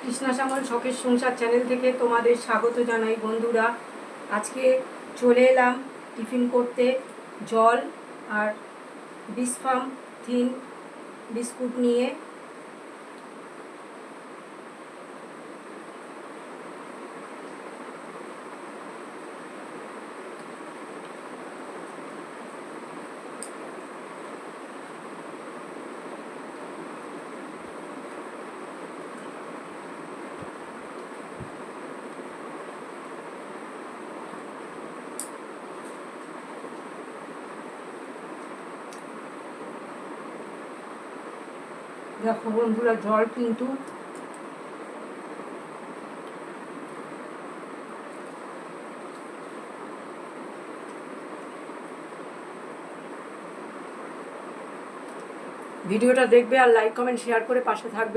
কৃষ্ণা শ্যামল শখের সংসার চ্যানেল থেকে তোমাদের স্বাগত জানাই বন্ধুরা। আজকে চলে এলাম টিফিন করতে জল আর বিস্ফাম থিন বিস্কুট নিয়ে। দেখো বন্ধুরা, জল কিন্তু ভিডিওটা দেখবে আর লাইক কমেন্ট শেয়ার করে পাশে থাকবে।